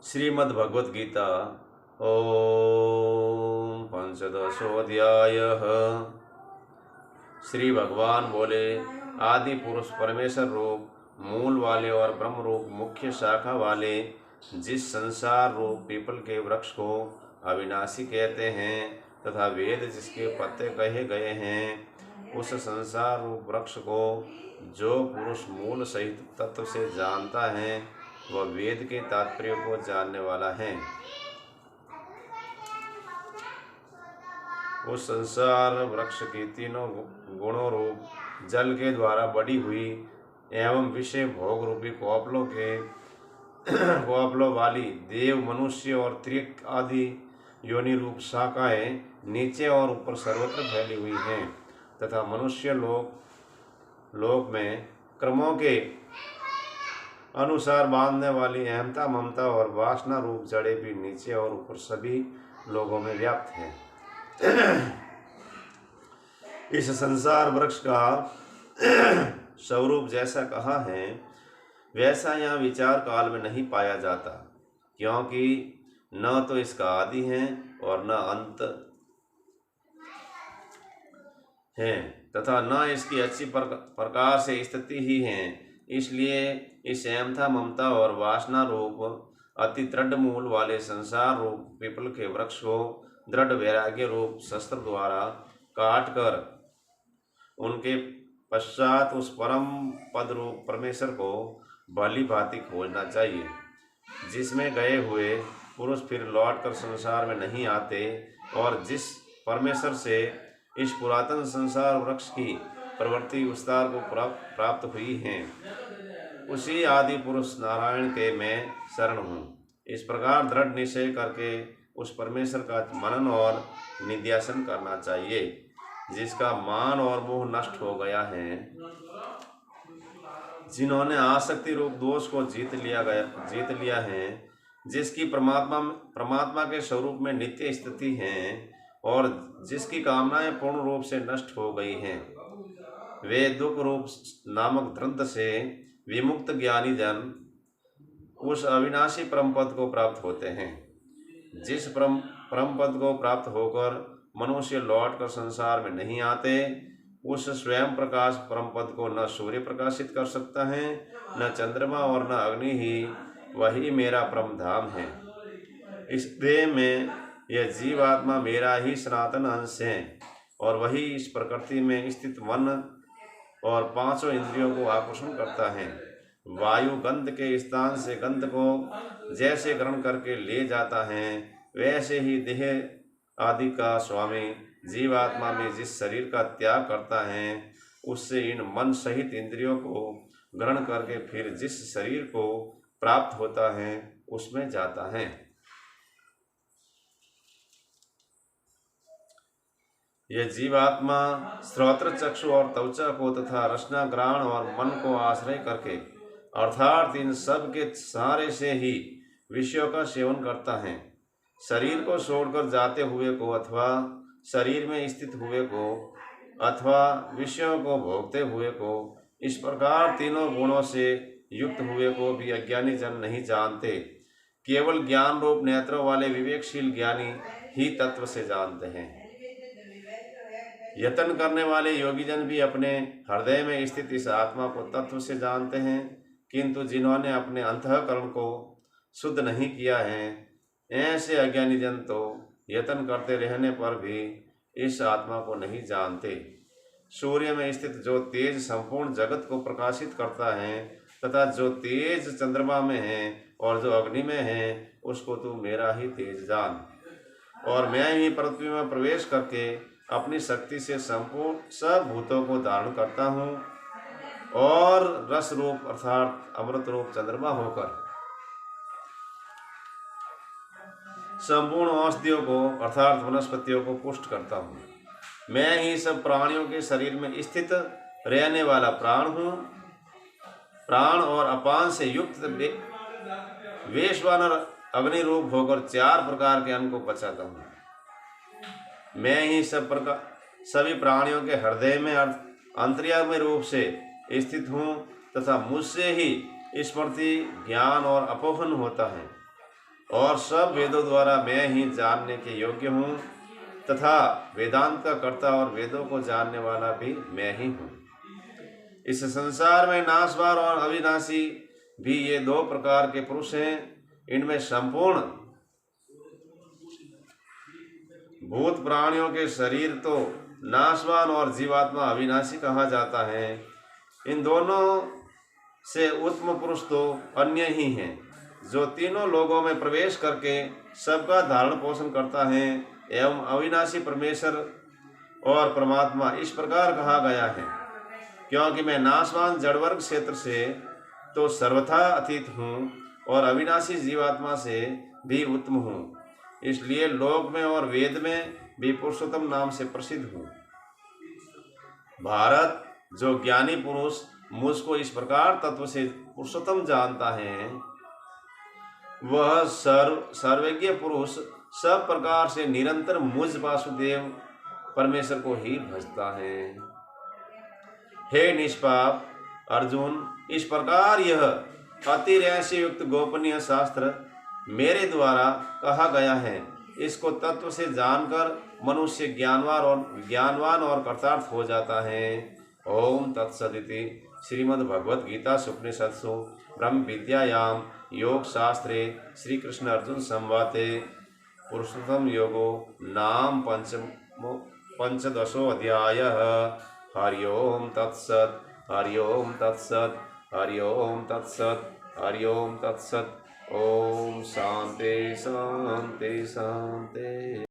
श्रीमद्भगवद गीता ओम पंचदशोऽध्यायः। श्री भगवान बोले, आदि पुरुष परमेश्वर रूप मूल वाले और ब्रह्म रूप मुख्य शाखा वाले जिस संसार रूप पीपल के वृक्ष को अविनाशी कहते हैं तथा वेद जिसके पत्ते कहे गए हैं, उस संसार रूप वृक्ष को जो पुरुष मूल सहित तत्व से जानता है वह वेद के तात्पर्य को जानने वाला है। उस संसार वृक्ष की तीनों गुणों रूप जल के द्वारा बड़ी हुई एवं विषय भोग रूपी कोपलों वाली देव, मनुष्य और त्रिक आदि योनि रूप शाखाएं नीचे और ऊपर सर्वत्र फैली हुई हैं तथा मनुष्य लोक में क्रमों के अनुसार बांधने वाली अहमता, ममता और वासना रूप जड़ें भी नीचे और ऊपर सभी लोगों में व्याप्त है। इस संसार वृक्ष का स्वरूप जैसा कहा है वैसा यहाँ विचार काल में नहीं पाया जाता, क्योंकि न तो इसका आदि है और न अंत है तथा न इसकी अच्छी प्रकार से स्थिति ही है। इसलिए इस अहमता, ममता और वासना रूप अति दृढ़ मूल वाले संसार रूप पीपल के वृक्ष को दृढ़ वैराग्य रूप शस्त्र द्वारा काट कर उनके पश्चात उस परम पद रूप परमेश्वर को भली भांति खोजना चाहिए, जिसमें गए हुए पुरुष फिर लौट कर संसार में नहीं आते और जिस परमेश्वर से इस पुरातन संसार वृक्ष की प्रवृत्ति विस्तार को प्राप्त हुई है, उसी आदि पुरुष नारायण के मैं शरण हूँ। इस प्रकार दृढ़ निश्चय करके उस परमेश्वर का मनन और निध्यासन करना चाहिए, जिसका मान और मोह नष्ट हो गया है, जिन्होंने आसक्ति रूप दोष को जीत लिया है, जिसकी परमात्मा के स्वरूप में नित्य स्थिति है और जिसकी कामनाएं पूर्ण रूप से नष्ट हो गई हैं, वे दुख रूप नामक द्वंद्व से विमुक्त ज्ञानी जन उस अविनाशी परम पद को प्राप्त होते हैं। जिस परम पद को प्राप्त होकर मनुष्य लौट कर संसार में नहीं आते, उस स्वयं प्रकाश परम पद को न सूर्य प्रकाशित कर सकता है, न चंद्रमा और न अग्नि ही वही मेरा परम धाम है। इस देह में यह जीवात्मा मेरा ही सनातन अंश है और वही इस प्रकृति में स्थित मन और पांचों इंद्रियों को आकर्षण करता है। वायु गंध के स्थान से गंध को जैसे ग्रहण करके ले जाता है, वैसे ही देह आदि का स्वामी जीवात्मा में जिस शरीर का त्याग करता है, उससे इन मन सहित इंद्रियों को ग्रहण करके फिर जिस शरीर को प्राप्त होता है उसमें जाता है। यह जीवात्मा श्रोत्र, चक्षु और त्वचा को तथा रसना, घ्राण और मन को आश्रय करके अर्थात इन सब के सहारे से ही विषयों का सेवन करता है। शरीर को छोड़कर जाते हुए को अथवा शरीर में स्थित हुए को अथवा विषयों को भोगते हुए को, इस प्रकार तीनों गुणों से युक्त हुए को भी अज्ञानी जन नहीं जानते। केवल ज्ञान रूप नेत्रों वाले विवेकशील ज्ञानी ही तत्व से जानते हैं। यत्न करने वाले योगी जन भी अपने हृदय में स्थित इस आत्मा को तत्व से जानते हैं, किंतु जिन्होंने अपने अंतःकरण को शुद्ध नहीं किया है, ऐसे अज्ञानी जन तो यत्न करते रहने पर भी इस आत्मा को नहीं जानते। सूर्य में स्थित जो तेज संपूर्ण जगत को प्रकाशित करता है तथा जो तेज चंद्रमा में है और जो अग्नि में है, उसको तू मेरा ही तेज जान। और मैं ही पृथ्वी में प्रवेश करके अपनी शक्ति से संपूर्ण सब भूतों को धारण करता हूँ और रस रूप अर्थात अमृत रूप चंद्रमा होकर संपूर्ण औषधियों को अर्थात वनस्पतियों को पुष्ट करता हूँ। मैं ही सब प्राणियों के शरीर में स्थित रहने वाला प्राण हूँ। प्राण और अपान से युक्त वैश्वानर अग्नि रूप होकर 4 प्रकार के अन्न को पचाता हूँ। मैं ही सभी प्राणियों के हृदय में अंतर्यामी रूप से स्थित हूँ तथा मुझसे ही स्मृति, ज्ञान और अपोहन होता है। और सब वेदों द्वारा मैं ही जानने के योग्य हूँ तथा वेदांत का कर्ता और वेदों को जानने वाला भी मैं ही हूँ। इस संसार में नाशवान और अविनाशी भी ये दो प्रकार के पुरुष हैं। इनमें संपूर्ण भूत प्राणियों के शरीर तो नाशवान और जीवात्मा अविनाशी कहा जाता है। इन दोनों से उत्तम पुरुष तो अन्य ही हैं, जो तीनों लोगों में प्रवेश करके सबका धारण पोषण करता है एवं अविनाशी परमेश्वर और परमात्मा इस प्रकार कहा गया है, क्योंकि मैं नाशवान जड़वर्ग क्षेत्र से तो सर्वथा अतीत हूँ और अविनाशी जीवात्मा से भी उत्तम हूँ, इसलिए लोक में और वेद में भी पुरुषोत्तम नाम से प्रसिद्ध हूँ। भारत, जो ज्ञानी पुरुष मुझको इस प्रकार तत्व से पुरुषोत्तम जानता है, वह सर्वज्ञ पुरुष सब प्रकार से निरंतर मुझ वासुदेव परमेश्वर को ही भजता है। हे निष्पाप अर्जुन, इस प्रकार यह अति रहस्य युक्त गोपनीय शास्त्र मेरे द्वारा कहा गया है। इसको तत्व से जानकर मनुष्य ज्ञानवान और कृतार्थ हो जाता है। ओम तत्सदिति श्रीमद्भगवद गीता उपनिषत्सु ब्रह्म विद्यायां योग शास्त्रे श्री कृष्ण अर्जुन संवादे पुरुषोत्तम योगो नाम पंचदशो अध्यायः। हरि ओम तत्सत्, हरि ओम तत्सत्, हरि ओम तत्सत्, हरि ओम तत्सत्। ओम शांति शांति शांति।